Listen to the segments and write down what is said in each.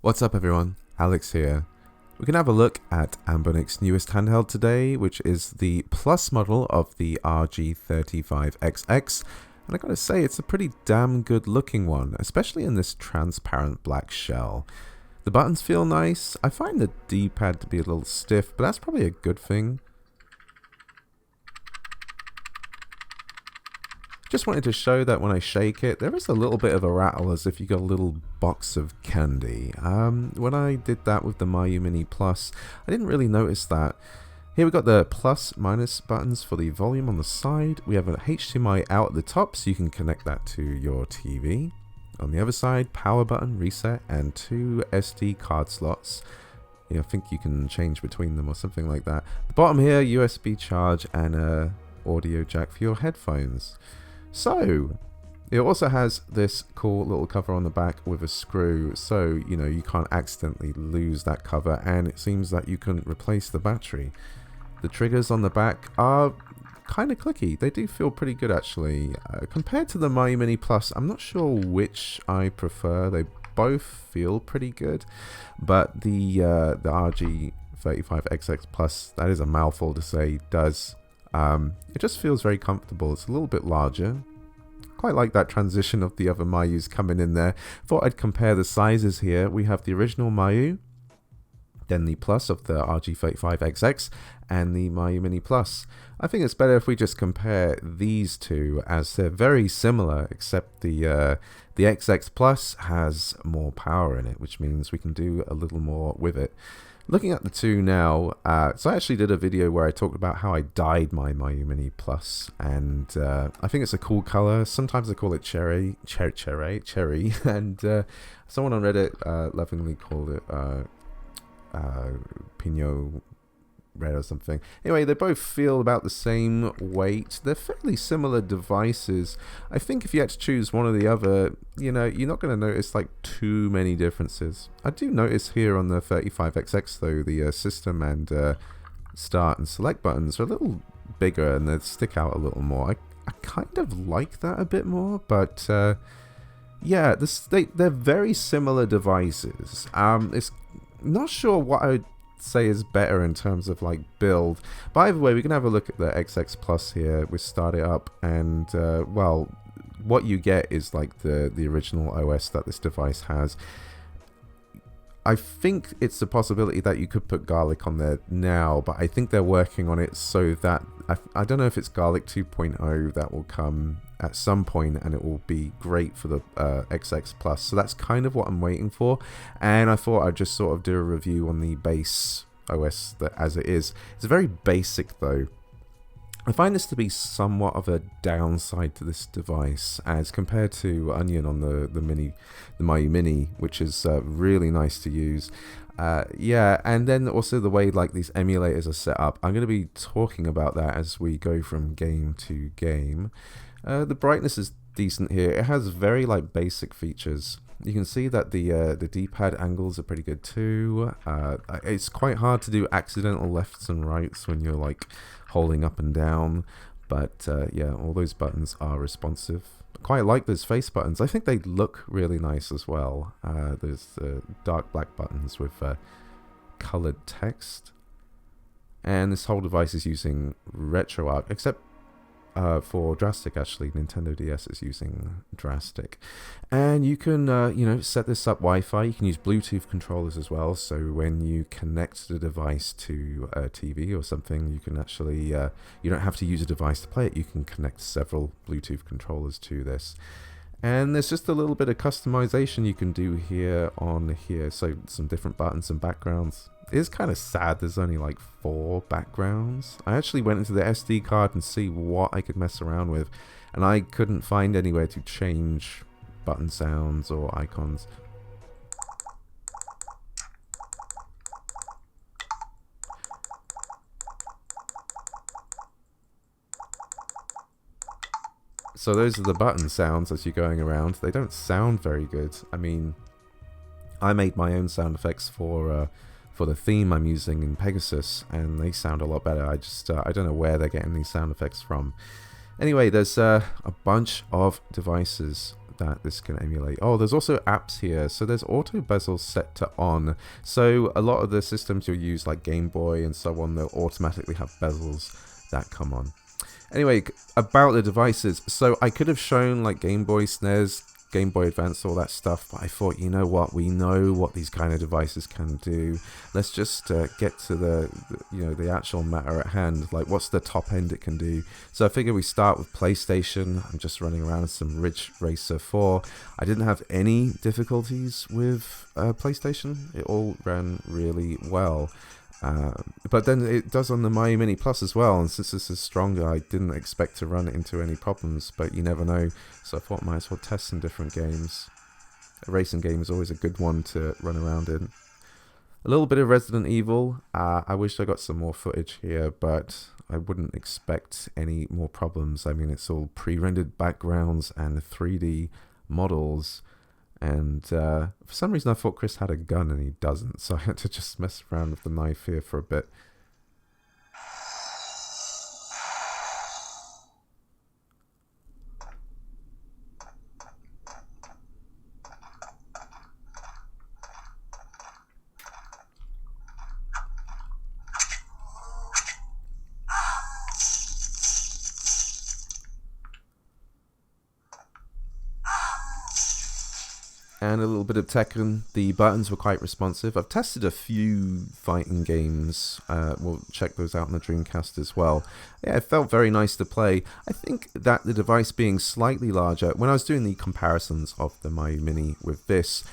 What's up everyone, Alex here. We can have a look at Anbernic's newest handheld today, which is the Plus model of the RG35XX, and I gotta say it's a pretty damn good looking one, especially in this transparent black shell. The buttons feel nice. I find the D-pad to be a little stiff, but that's probably a good thing. Just wanted to show that when I shake it, there is a little bit of a rattle as if you got a little box of candy. When I did that with the Miyoo Mini Plus, I didn't really notice that. Here we got the plus minus buttons for the volume on the side. We have an HDMI out at the top so you can connect that to your TV. On the other side, power button, reset, and 2 SD card slots. I think you can change between them or something like that. The bottom here, USB charge and a audio jack for your headphones. So, it also has this cool little cover on the back with a screw, so you can't accidentally lose that cover, and it seems that you can replace the battery. The triggers on the back are kind of clicky. They do feel pretty good actually. Compared to the Miyoo Mini Plus, I'm not sure which I prefer. They both feel pretty good, but the RG35XX Plus, that is a mouthful to say, does. It just feels very comfortable. It's a little bit larger. Quite like that transition of the other Miyoo's coming in there. Thought I'd compare the sizes here. We have the original Miyoo, then the Plus of the RG35XX, and the Miyoo Mini Plus. I think it's better if we just compare these two, as they're very similar, except the XX Plus has more power in it, which means we can do a little more with it. Looking at the two now, so I actually did a video where I talked about how I dyed my Miyoo Mini Plus, and I think it's a cool color. Sometimes I call it cherry, and someone on Reddit lovingly called it Pinot Red or something. Anyway, they both feel about the same weight. They're fairly similar devices. I think if you had to choose one or the other, you're not going to notice like too many differences. I do notice here on the 35XX though, the system and start and select buttons are a little bigger and they stick out a little more. I kind of like that a bit more, but yeah, they're very similar devices. It's not sure what I would say is better in terms of like build, but either way we can have a look at the XX Plus here. We start it up and well, what you get is like the original OS that this device has. I think it's a possibility that you could put Garlic on there now, but I think they're working on it so that I don't know if it's Garlic 2.0 that will come at some point, and it will be great for the XX Plus. So that's kind of what I'm waiting for, and I thought I'd just sort of do a review on the base OS that as it is. It's very basic though. I find this to be somewhat of a downside to this device as compared to Onion on the Miyoo Mini, which is really nice to use. Yeah, and then also the way like these emulators are set up. I'm going to be talking about that as we go from game to game. The brightness is decent here. It has very like basic features. You can see that the D-pad angles are pretty good too. It's quite hard to do accidental lefts and rights when you're like holding up and down, but yeah, all those buttons are responsive. Quite like those face buttons. I think they look really nice as well. There's dark black buttons with colored text, and this whole device is using RetroArch, except for Drastic. Actually, Nintendo DS is using Drastic, and you can set this up Wi-Fi. You can use Bluetooth controllers as well, so when you connect the device to a TV or something, you can actually you don't have to use a device to play it. You can connect several Bluetooth controllers to this, and there's just a little bit of customization you can do here on here, so some different buttons and backgrounds. It is kind of sad there's only like 4 backgrounds. I actually went into the SD card and see what I could mess around with, and I couldn't find anywhere to change button sounds or icons. So those are the button sounds as you're going around. They don't sound very good. I mean, I made my own sound effects for the theme I'm using in Pegasus, and they sound a lot better. I don't know where they're getting these sound effects from. Anyway, there's a bunch of devices that this can emulate. Oh, there's also apps here. So there's auto bezel set to on. So a lot of the systems you'll use, like Game Boy and so on, they'll automatically have bezels that come on. Anyway, about the devices. So I could have shown like Game Boy, SNES, Game Boy Advance, all that stuff, but I thought, you know what, we know what these kind of devices can do. Let's just get to the actual matter at hand. Like, what's the top end it can do? So I figured we start with PlayStation. I'm just running around with some Ridge Racer 4. I didn't have any difficulties with PlayStation. It all ran really well. But then it does on the Miyoo Mini Plus as well, and since this is stronger, I didn't expect to run into any problems, but you never know, so I thought I might as well test some different games. A racing game is always a good one to run around in. A little bit of Resident Evil. I wish I got some more footage here, but I wouldn't expect any more problems. I mean, it's all pre-rendered backgrounds and 3D models. And for some reason I thought Chris had a gun and he doesn't, so I had to just mess around with the knife here for a bit. And a little bit of Tekken. The buttons were quite responsive. I've tested a few fighting games. We'll check those out on the Dreamcast as well. Yeah, it felt very nice to play. I think that the device being slightly larger, when I was doing the comparisons of the Miyoo Mini with this,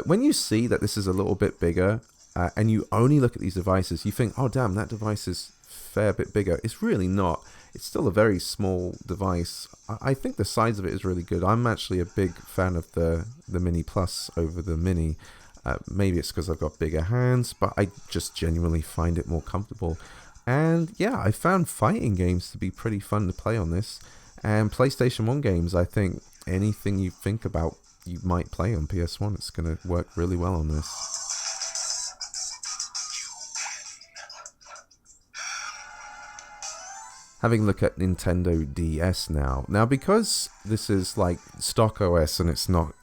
when you see that this is a little bit bigger, and you only look at these devices, you think, oh damn, that device is a fair bit bigger. It's really not. It's still a very small device. I think the size of it is really good. I'm actually a big fan of the Mini Plus over the Mini. Maybe it's because I've got bigger hands, but I just genuinely find it more comfortable. And yeah, I found fighting games to be pretty fun to play on this. And PlayStation 1 games, I think anything you think about you might play on PS1, it's going to work really well on this. Having a look at Nintendo DS now. Now, because this is like stock OS and it's not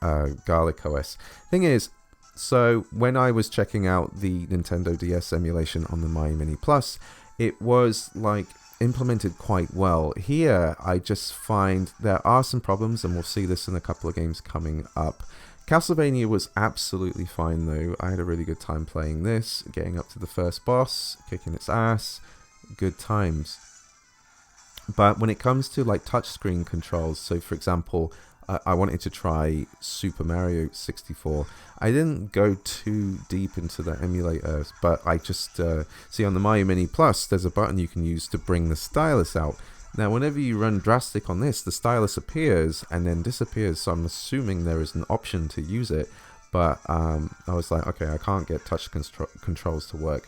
Garlic OS, thing is, so when I was checking out the Nintendo DS emulation on the Miyoo Mini Plus, it was like implemented quite well. Here, I just find there are some problems, and we'll see this in a couple of games coming up. Castlevania was absolutely fine though. I had a really good time playing this, getting up to the first boss, kicking its ass, good times. But when it comes to like touchscreen controls, so for example, I wanted to try Super Mario 64. I didn't go too deep into the emulator, but I just see on the Miyoo Mini Plus, there's a button you can use to bring the stylus out. Now, whenever you run drastic on this, the stylus appears and then disappears, so I'm assuming there is an option to use it. But I was like, okay, I can't get touch controls to work.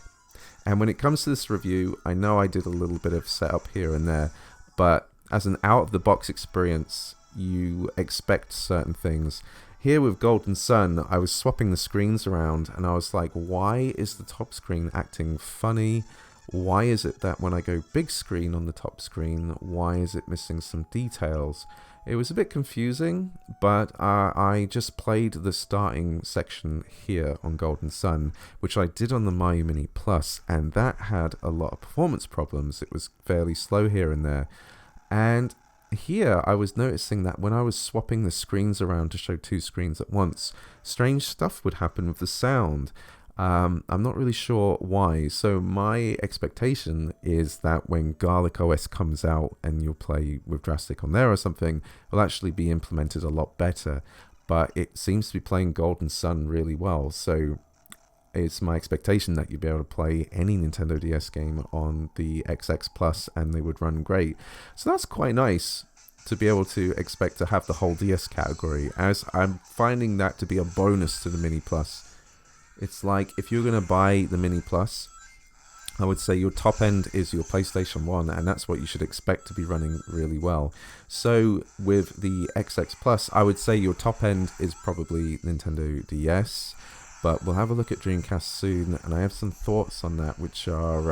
And when it comes to this review, I know I did a little bit of setup here and there, but as an out-of-the-box experience, you expect certain things. Here with Golden Sun, I was swapping the screens around, and I was like, why is the top screen acting funny? Why is it that when I go big screen on the top screen, why is it missing some details? It was a bit confusing, but I just played the starting section here on Golden Sun, which I did on the Miyoo Mini Plus, and that had a lot of performance problems. It was fairly slow here and there. And here I was noticing that when I was swapping the screens around to show two screens at once, strange stuff would happen with the sound. I'm not really sure why. So my expectation is that when Garlic OS comes out and you'll play with Drastic on there or something, it'll actually be implemented a lot better. But it seems to be playing Golden Sun really well. So it's my expectation that you'll be able to play any Nintendo DS game on the XX Plus and they would run great. So that's quite nice to be able to expect to have the whole DS category, as I'm finding that to be a bonus to the Mini Plus. It's like, if you're going to buy the Mini Plus, I would say your top end is your PlayStation 1, and that's what you should expect to be running really well. So with the XX Plus, I would say your top end is probably Nintendo DS, but we'll have a look at Dreamcast soon, and I have some thoughts on that, which are,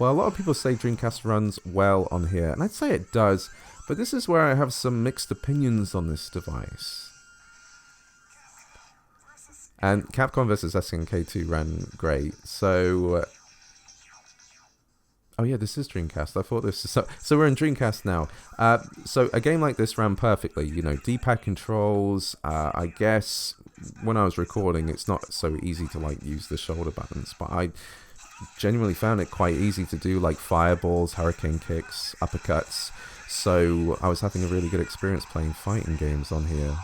well, a lot of people say Dreamcast runs well on here, and I'd say it does, But this is where I have some mixed opinions on this device. And Capcom vs SNK 2 ran great. So, oh yeah, this is Dreamcast. I thought this is... So we're in Dreamcast now. So a game like this ran perfectly. You know, D-pad controls. I guess when I was recording, it's not so easy to like use the shoulder buttons. But I genuinely found it quite easy to do like fireballs, hurricane kicks, uppercuts. So I was having a really good experience playing fighting games on here.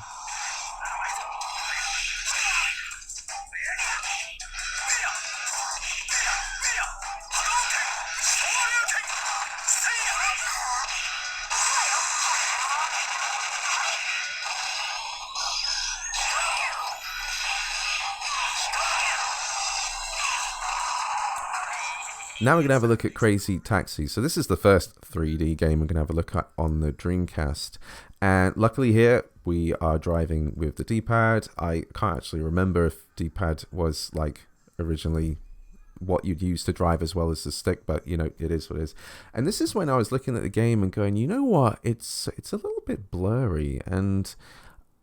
Now we're going to have a look at Crazy Taxi. So this is the first 3D game we're going to have a look at on the Dreamcast. And luckily here, we are driving with the D-pad. I can't actually remember if D-pad was like originally what you'd use to drive as well as the stick, but you know, it is what it is. And this is when I was looking at the game and going, you know what, it's a little bit blurry, and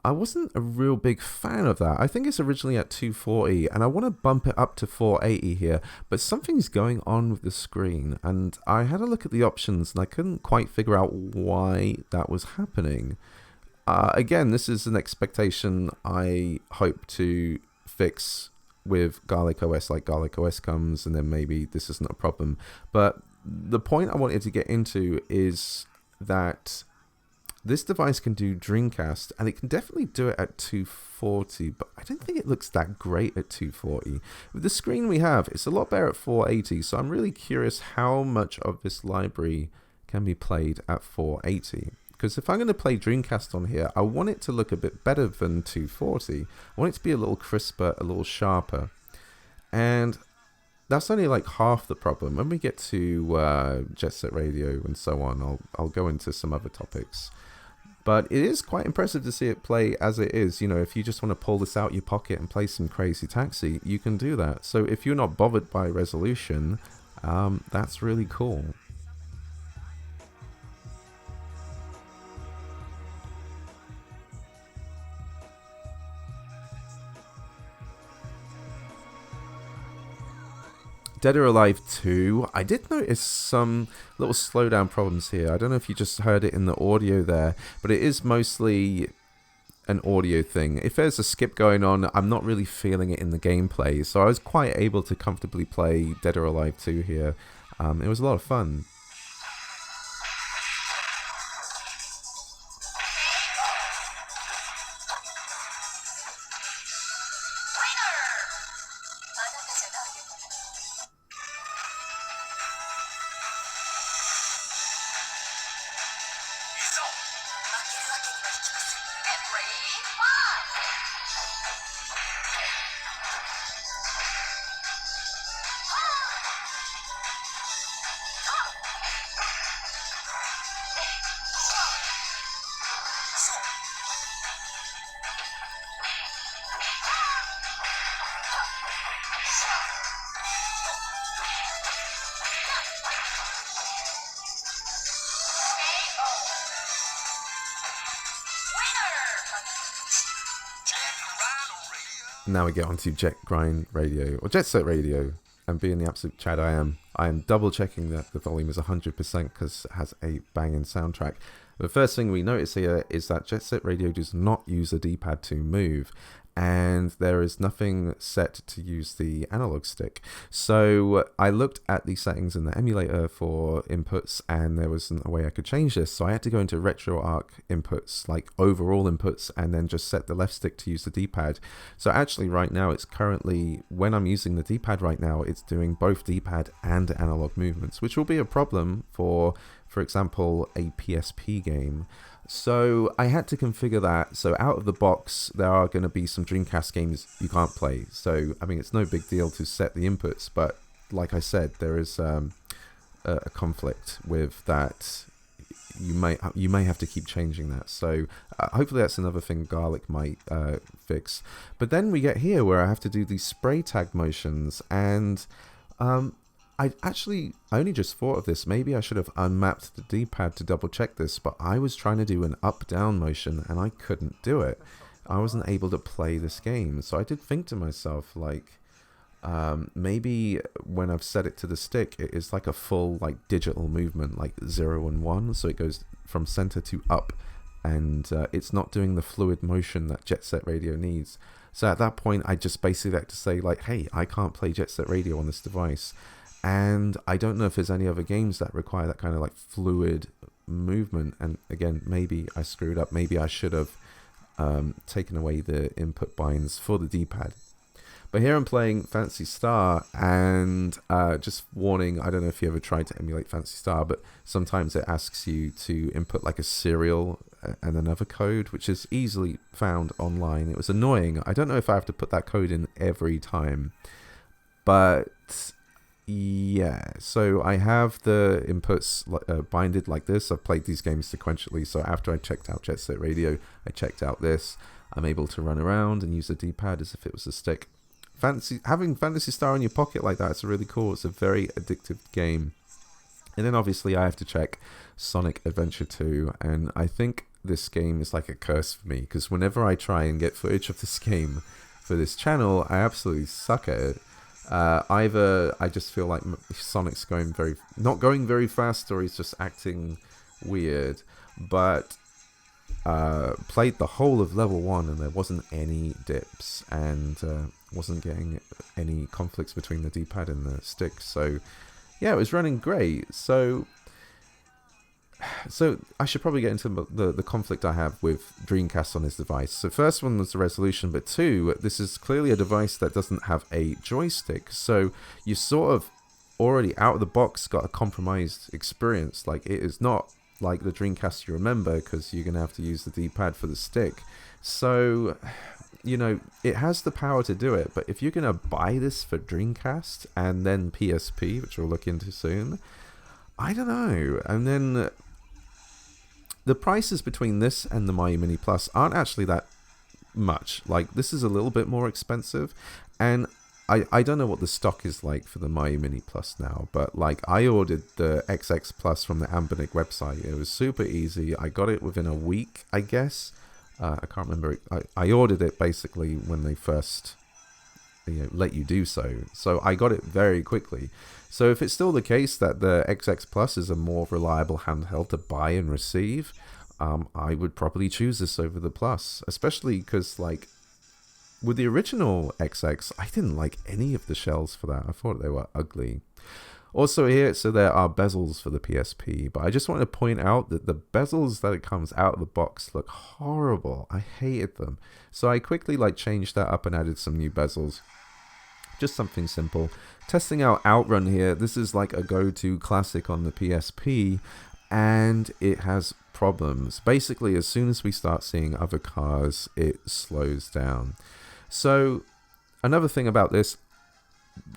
I wasn't a real big fan of that. I think it's originally at 240, and I want to bump it up to 480 here, but something's going on with the screen, and I had a look at the options, and I couldn't quite figure out why that was happening. Again, this is an expectation I hope to fix with Garlic OS, like Garlic OS comes, and then maybe this isn't a problem. But the point I wanted to get into is that this device can do Dreamcast, and it can definitely do it at 240, but I don't think it looks that great at 240. With the screen we have, it's a lot better at 480, so I'm really curious how much of this library can be played at 480. Because if I'm going to play Dreamcast on here, I want it to look a bit better than 240. I want it to be a little crisper, a little sharper. And that's only like half the problem. When we get to Jet Set Radio and so on, I'll go into some other topics. But it is quite impressive to see it play as it is. You know, if you just want to pull this out your pocket and play some Crazy Taxi, you can do that. So if you're not bothered by resolution, that's really cool. Dead or Alive 2, I did notice some little slowdown problems here. I don't know if you just heard it in the audio there, but it is mostly an audio thing. If there's a skip going on, I'm not really feeling it in the gameplay, so I was quite able to comfortably play Dead or Alive 2 here. It was a lot of fun. Now we get onto Jet Grind Radio, or Jet Set Radio, and being the absolute Chad I am double checking that the volume is 100% because it has a banging soundtrack. The first thing we notice here is that Jet Set Radio does not use a D-pad to move, and there is nothing set to use the analog stick. So I looked at the settings in the emulator for inputs, and there wasn't a way I could change this. So I had to go into RetroArch inputs, like overall inputs, and then just set the left stick to use the D-pad. So actually right now it's currently, when I'm using the D-pad right now, it's doing both D-pad and analog movements, which will be a problem for example, a PSP game. So I had to configure that. So out of the box, there are going to be some Dreamcast games you can't play. So, I mean, it's no big deal to set the inputs, but like I said, there is a conflict with that. You may have to keep changing that. So hopefully that's another thing Garlic might fix. But then we get here where I have to do these spray tag motions, and I only just thought of this. Maybe I should have unmapped the D-pad to double check this, but I was trying to do an up-down motion and I couldn't do it. I wasn't able to play this game. So I did think to myself, like, maybe when I've set it to the stick, it is like a full like digital movement, like 0 and 1. So it goes from center to up, and it's not doing the fluid motion that Jet Set Radio needs. So at that point, I just basically had to say, like, hey, I can't play Jet Set Radio on this device. And I don't know if there's any other games that require that kind of like fluid movement. And again, maybe I screwed up. Maybe I should have taken away the input binds for the D-pad. But here I'm playing Phantasy Star, and just warning, I don't know if you ever tried to emulate Phantasy Star, but sometimes it asks you to input like a serial and another code, which is easily found online. It was annoying. I don't know if I have to put that code in every time, but yeah. So I have the inputs binded like this. I've played these games sequentially, so after I checked out Jet Set Radio, I checked out this. I'm able to run around and use the D-pad as if it was a stick. Having Phantasy Star in your pocket like that, it's really cool. It's a very addictive game. And then obviously I have to check Sonic Adventure 2, and I think this game is like a curse for me, because whenever I try and get footage of this game for this channel, I absolutely suck at it. Either I just feel like Sonic's not going very fast, or he's just acting weird. But played the whole of level 1 and there wasn't any dips, and wasn't getting any conflicts between the D-pad and the stick. So yeah, it was running great. So I should probably get into the conflict I have with Dreamcast on this device. So first one was the resolution, but two, this is clearly a device that doesn't have a joystick. So you sort of already out of the box got a compromised experience. Like, it is not like the Dreamcast you remember, because you're going to have to use the D-pad for the stick. So, you know, it has the power to do it, but if you're going to buy this for Dreamcast and then PSP, which we'll look into soon, I don't know. And then the prices between this and the Miyoo Mini Plus aren't actually that much. Like, this is a little bit more expensive, and I don't know what the stock is like for the Miyoo Mini Plus now, but like, I ordered the XX Plus from the Ambernick website. It was super easy. I got it within a week, I guess. I can't remember. I ordered it basically when they first let you do so. So I got it very quickly. So if it's still the case that the XX Plus is a more reliable handheld to buy and receive, I would probably choose this over the Plus, especially because, like, with the original XX, I didn't like any of the shells for that. I thought they were ugly. Also here, so there are bezels for the PSP, but I just want to point out that the bezels that it comes out of the box look horrible. I hated them. So I quickly changed that up and added some new bezels. Just something simple. Testing out Outrun here. This is like a go-to classic on the PSP, and it has problems. Basically, as soon as we start seeing other cars, it slows down. So another thing about this,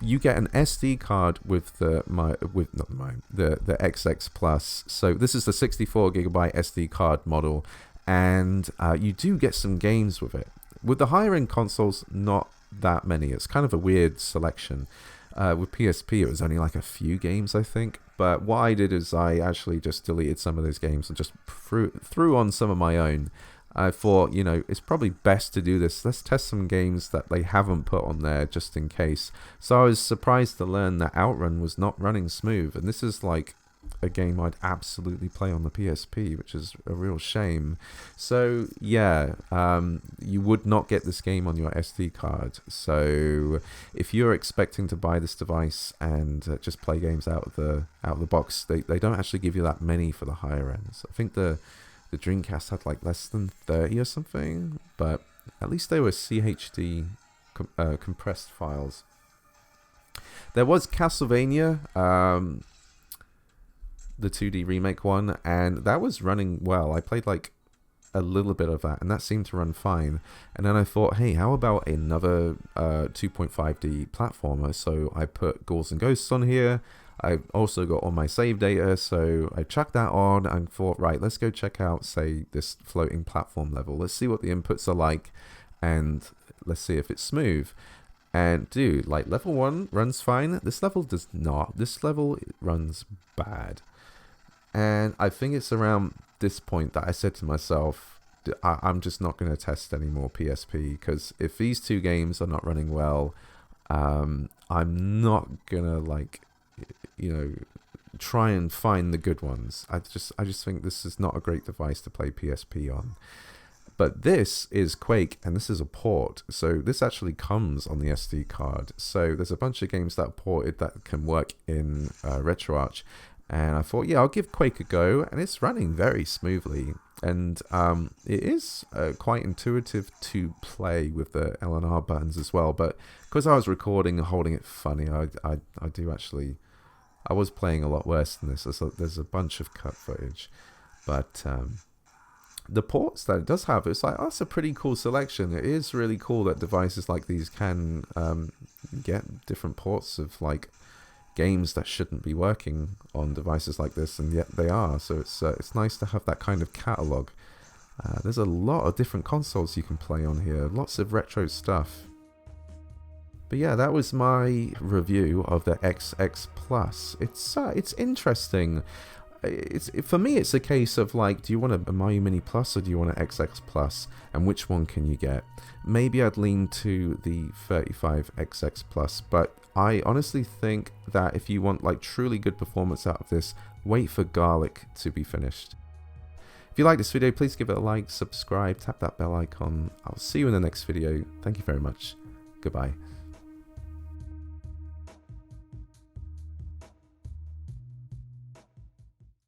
you get an SD card with the XX Plus. So this is the 64GB SD card model, and you do get some games with it. With the higher end consoles, not that many. It's kind of a weird selection. With PSP, it was only like a few games, I think. But what I did is I actually just deleted some of those games and just threw on some of my own. I thought, it's probably best to do this. Let's test some games that they haven't put on there just in case. So I was surprised to learn that Outrun was not running smooth. And this is like a game I'd absolutely play on the PSP, which is a real shame. So yeah, you would not get this game on your SD card. So if you're expecting to buy this device and just play games out of the box, they don't actually give you that many for the higher ends. I think the Dreamcast had like less than 30 or something, but at least they were CHD compressed files. There was Castlevania, the 2D remake one, and that was running well. I played like a little bit of that, and that seemed to run fine. And then I thought, hey, how about another 2.5D platformer? So I put Ghouls and Ghosts on here. I've also got all my save data, so I chucked that on and thought, right, let's go check out, say, this floating platform level. Let's see what the inputs are like, and let's see if it's smooth. And dude, like level 1 runs fine. This level does not. This level runs bad. And I think it's around this point that I said to myself, I'm just not going to test any more PSP, because if these two games are not running well, I'm not going to, like, you know, try and find the good ones. I just think this is not a great device to play PSP on. But this is Quake, and this is a port, so this actually comes on the SD card. So there's a bunch of games that are ported that can work in RetroArch, and I thought, yeah, I'll give Quake a go, and it's running very smoothly. And it is quite intuitive to play with the L and R buttons as well. But because I was recording and holding it funny, I do actually, I was playing a lot worse than this. There's a bunch of cut footage, but the ports that it does have, it's like, oh, that's a pretty cool selection. It is really cool that devices like these can get different ports of like games that shouldn't be working on devices like this, and yet they are. So it's nice to have that kind of catalog. There's a lot of different consoles you can play on here, lots of retro stuff. But yeah, that was my review of the XX Plus. It's interesting. For me, it's a case of like, do you want a Miyoo Mini Plus or do you want an XX Plus, and which one can you get? Maybe I'd lean to the 35XX Plus, but I honestly think that if you want like truly good performance out of this, wait for Garlic to be finished. If you like this video, please give it a like, subscribe, tap that bell icon. I'll see you in the next video. Thank you very much. Goodbye.